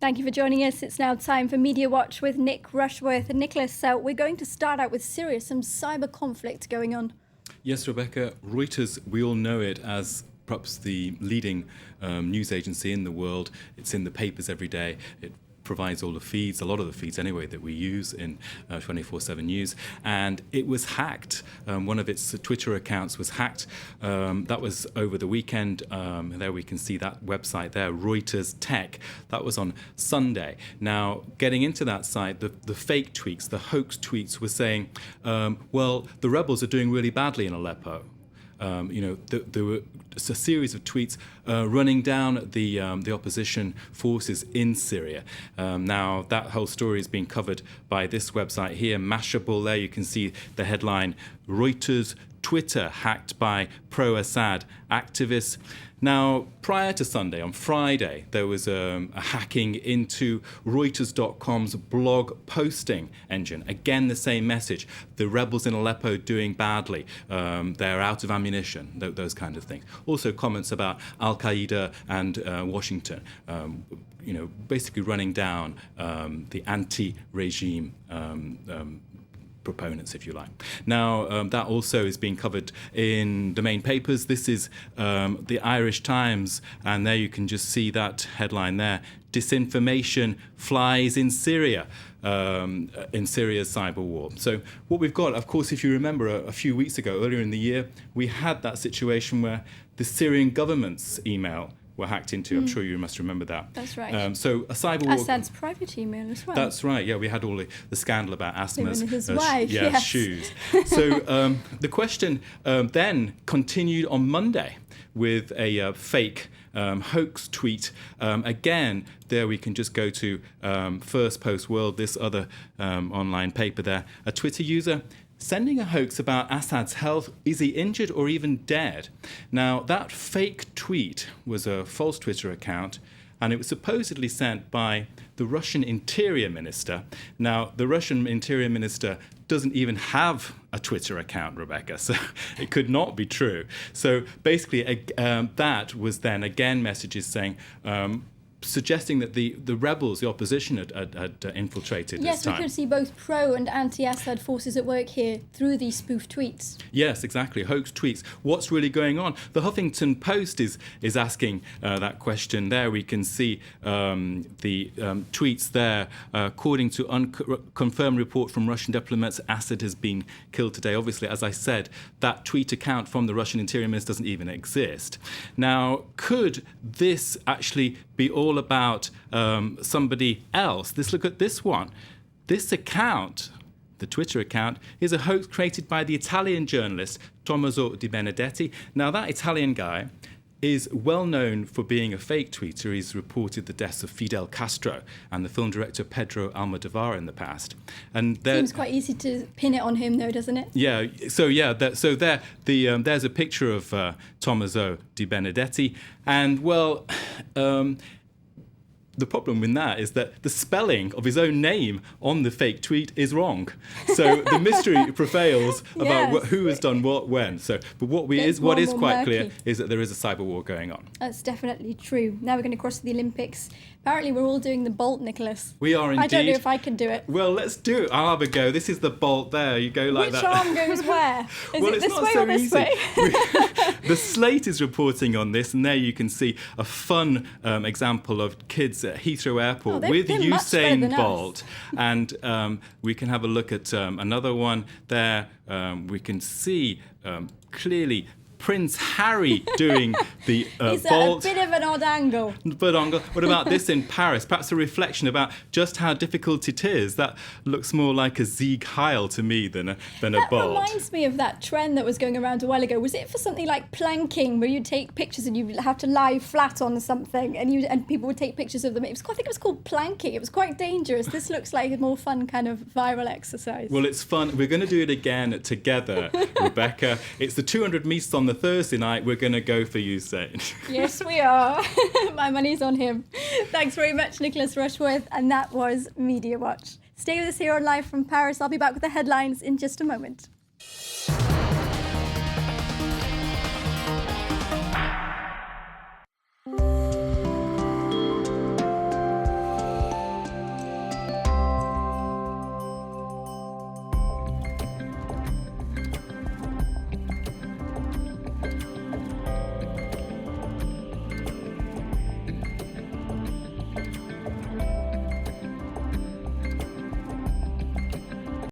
Thank you for joining us. It's now time for Media Watch with Nick Rushworth. And Nicholas, we're going to start out with Syria, some cyber conflict going on. Yes, Rebecca, Reuters, we all know it as perhaps the leading news agency in the world. It's in the papers every day. It provides all the feeds, a lot of the feeds anyway, that we use in 24/7 News. And it was hacked. One of its Twitter accounts was hacked. That was over the weekend. There we can see that website there, Reuters Tech. That was on Sunday. Now, getting into that site, the fake tweets, the hoax tweets were saying, well, the rebels are doing really badly in Aleppo. There were a series of tweets running down the opposition forces in Syria. Now, that whole story is being covered by this website here, Mashable. There you can see the headline, Reuters Twitter hacked by pro-Assad activists. Now, prior to Sunday, on Friday, there was a hacking into Reuters.com's blog posting engine. Again, the same message. The rebels in Aleppo doing badly. They're out of ammunition, those kind of things. Also comments about Al-Qaeda and Washington, basically running down the anti-regime proponents, if you like. Now, that also is being covered in the main papers. This is the Irish Times, and there you can just see that headline there. Disinformation flies in Syria, in Syria's cyber war. So what we've got, of course, if you remember a few weeks ago, earlier in the year, we had that situation where the Syrian government's email were hacked into. I'm sure you must remember that. That's right. So a cyber war. Assad's private email as well. That's right. Yeah, we had all the scandal about Asma's his wife, yes. shoes. So the question then continued on Monday with a fake hoax tweet. Again, there we can just go to First Post World, this other online paper there. A Twitter user sending a hoax about Assad's health. Is he injured or even dead? Now, that fake tweet was a false Twitter account, and it was supposedly sent by the Russian Interior Minister. Now, the Russian Interior Minister doesn't even have a Twitter account, Rebecca, so it could not be true. So basically, that was then again messages saying, suggesting that the rebels, the opposition, had infiltrated Yes, this time. we could see both pro and anti-Assad forces at work here through these spoof tweets. Yes, exactly. Hoax tweets. What's really going on? The Huffington Post is asking that question. There we can see the tweets there. According to unconfirmed report from Russian diplomats, Assad has been killed today. Obviously, as I said, that tweet account from the Russian Interior Minister doesn't even exist. Now, could this actually be all about somebody else? Look at this one. This account, the Twitter account, is a hoax created by the Italian journalist Tommaso Di Benedetti. Now, that Italian guy is well known for being a fake tweeter. He's reported the deaths of Fidel Castro and the film director Pedro Almodovar in the past. And seems quite easy to pin it on him, though, doesn't it? Yeah. There's a picture of Tommaso Di Benedetti, and well. The problem with that is that the spelling of his own name on the fake tweet is wrong. So the mystery prevails about who has done what when. So, but what is quite clear is that there is a cyber war going on. That's definitely true. Now we're going to cross to the Olympics. Apparently we're all doing the Bolt, Nicholas. We are indeed. I don't know if I can do it. Well, let's do it. I'll have a go. This is the Bolt there. You go like Which that. Which arm goes where? Is well, it it's this not way so or this easy. way? The Slate is reporting on this, and there you can see a fun example of kids at Heathrow Airport with Usain Bolt. And we can have a look at another one there. We can see clearly Prince Harry doing the He's Bolt. at a bit of an odd angle. What about this in Paris? Perhaps a reflection about just how difficult it is. That looks more like a Sieg Heil to me than a Bolt. That reminds me of that trend that was going around a while ago. Was it for something like planking, where you take pictures and you have to lie flat on something, and people would take pictures of them? I think it was called planking. It was quite dangerous. This looks like a more fun kind of viral exercise. Well, it's fun. We're going to do it again together, Rebecca. It's the 200 metres on the Thursday night. We're going to go for Usain. Yes, we are. My money's on him. Thanks very much, Nicholas Rushworth. And that was Media Watch. Stay with us here on Live from Paris. I'll be back with the headlines in just a moment.